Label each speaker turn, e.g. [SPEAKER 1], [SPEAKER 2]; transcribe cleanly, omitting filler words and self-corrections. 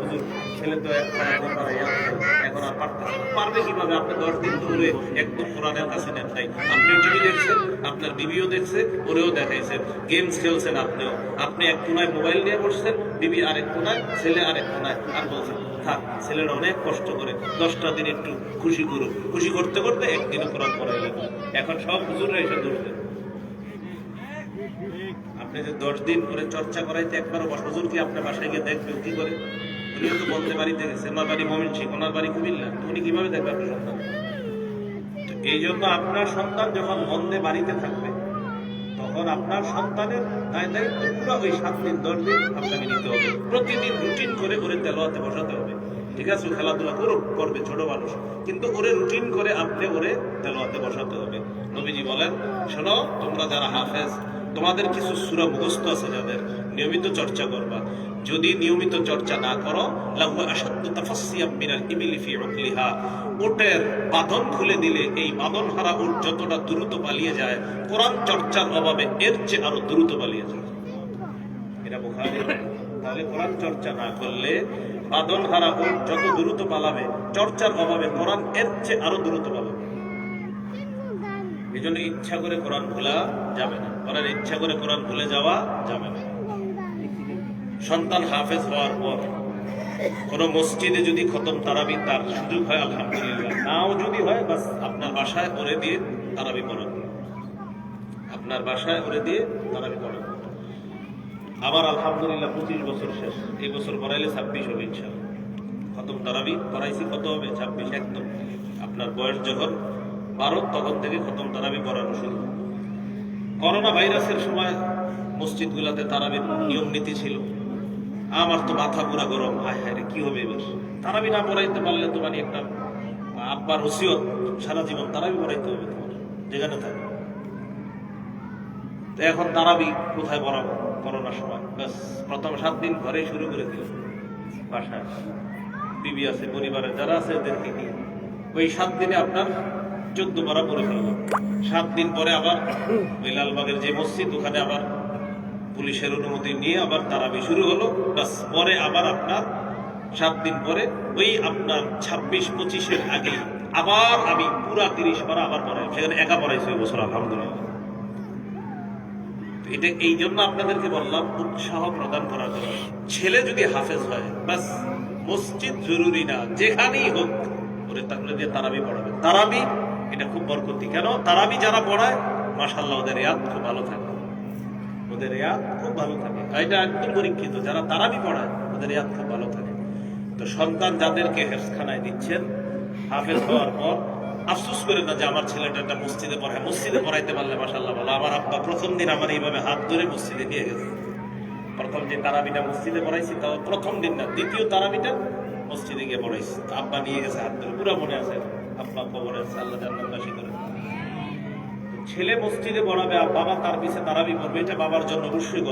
[SPEAKER 1] হুজুর ছেলে তো এখন আর পারবে কিভাবে? আপনি 10 দিন ধরে একদম কোরআনের কাছে নেন নাই। আপনি টিভি দেখছেন, আপনার বিবিও দেখছে, ওরেও দেখাইছেন, গেমস খেলছেন আপনিও। আপনি এক কোনায় মোবাইল নিয়ে বসছেন, বিবি আরেক কোনায়, ছেলে আরেক কোনায়, আর বলছেন থাক ছেলেরা অনেক কষ্ট করে 10টা দিন একটু খুশি করুক। খুশি করতে করতে একদিনও কোরআন পড়াইলেন। এখন সব হুজুররা এসে ধরছেন। আপনি যে 10 দিন করে চর্চা করাইতে একবারও হুজুর কি আপনার বাসায় গিয়ে দেখবে কি করে? উনিও তো বলতে বাড়িতে গেছে, আমার বাড়ি ময়মনসিংহ, ওনার বাড়ি কুমিল্লা, উনি কিভাবে দেখবে আপনার সন্তান? এই জন্য আপনার সন্তান যখন মন্দে বাড়িতে থাকবে তখন আপনার সন্তানের দায়িত্ব পুরো ওই 7 দিন 10 দিন আপনাকে নিতে হবে। প্রতিদিন রুটিন করে ওরে তেলাওয়াতে বসাতে হবে। ঠিক আছে, খেলাধুলা করবে ছোট মানুষ, কিন্তু ওরে রুটিন করে আপনি ওরে তেলাওয়াতে বসাতে হবে। নবীজি বলেন, শোনো তোমরা যারা হাফেজ, তোমাদের কিছু সূরা মুখস্থ আছে যাদের, নিয়মিত চর্চা করবা। যদি নিয়মিত চর্চা না করো, লাহু আশাদ্দু তাফাসসিয়াম মিনাল ইবিলি ফি উকলিহা, উটের বাঁধন খুলে দিলে এই বাঁধন হারা উট যতটা দ্রুত পালিয়ে যায়, কোরআন চর্চার অভাবে এর চেয়ে আরো দ্রুত পালিয়ে যায়। এটা বুখারী। তাহলে কোরআন চর্চা না করলে বাঁধন হারা উট যত দ্রুত পালাবে, চর্চার অভাবে কোরআন এর চেয়ে আরো দ্রুত পালাবে। এই জন্য ইচ্ছা করে কোরআন ভোলা যাবে না, কোরআন ইচ্ছা করে কোরআন ভুলে যাওয়া যাবে না। সন্তান হাফেজ হওয়ার পর কোন মসজিদে যদি খতম তারাবি তার সুযোগ হয় আলহামদুলিল্লাহ, নাও যদি হয় বাস আপনার বাসায় ওরে দিয়ে তারাবি পড়ান, আপনার বাসায় ওরে দিয়ে তারাবি পড়ান। আবার আলহামদুলিল্লাহ 25 বছর শেষ, এই বছর পড়াইলে 26 হবে ইনশাআল্লাহ। খতম তারাবি পড়াইছি কত হবে? 26 একদম। আপনার বয়স যখন 12 তখন থেকে খতম তারাবি পড়ানো শুরু। করোনা ভাইরাসের সময় মসজিদগুলোতে তারাবির নিয়ম নীতি ছিল। আমার তো মাথা পুরা গরম, হায় হায় রে কি হবে এবার? তারাবি না পড়াইতে পারলে তো মানে একটা আব্বার ওসিয়ত, সারা জীবন তারাবি পড়াইতে হবে তোমার যেখানে থাকে। তো এখন তারাবি কোথায় পড়াবো? করোনার সময় ব্যাস প্রথম 7 দিন ঘরে শুরু করে দিল, বাসায় বিবি আছে, পরিবারের যারা আছে এদেরকে নিয়ে ওই 7 দিনে আপনার 14 পারা পড়ে ফেলল। 7 দিন পরে আবার ওই লালবাগের যে মসজিদ ওখানে আবার পুলিশের অনুমতি নিয়ে আবার তারাবি শুরু হলো। বাস পরে আবার আপনার 7 দিন পরে ওই আপনার 26-25-এর আগে আবার আমি পুরা 30 পারা আবার পড়াই, সেখানে একা পড়াইছি ওই বছর আলহামদুলিল্লাহ। এটা এই জন্য আপনাদেরকে বললাম উৎসাহ প্রদান করার জন্য। ছেলে যদি হাফেজ হয় বাস মসজিদ জরুরি না, যেখানেই হোক ওরে তাহলে দিয়ে তারাবি পড়াবে। তারাবি এটা খুব বরকতি। কেন? তারাবি যারা পড়ায় মাশাআল্লাহ ওদের ইয়াদ খুব ভালো থাকে, ওদের ইয়াদ খুব ভালো থাকে। এটা একদম পরীক্ষিত, যারা তারাবি পড়ায় ওদের ইয়াদ খুব ভালো থাকে। তো সন্তান যাদেরকে হেফজখানায় দিচ্ছেন হাফেজ হওয়ার পর আফসোস করে না যে আমার ছেলেটা একটা মসজিদে পড়ায়। মসজিদে পড়াইতে পারলে মাশাআল্লাহ ভালো। আমার আব্বা প্রথম দিন আমার এইভাবে হাত ধরে মসজিদে নিয়ে গেছে। প্রথম যে তারাবিটা মসজিদে পড়াইছি তাও প্রথম দিন না, দ্বিতীয় তারাবিটা মসজিদে গিয়ে পড়াইছি। আব্বা নিয়ে গেছে হাত ধরে, পুরো মনে আছে। আব্বা কবরে আছে, আল্লাহ জান্নাতবাসী করে। ছেলে মসজিদে পড়াবে আর বাবা তার পিছে তারাবি পড়বে, এটা বাবার জন্য অবশ্যই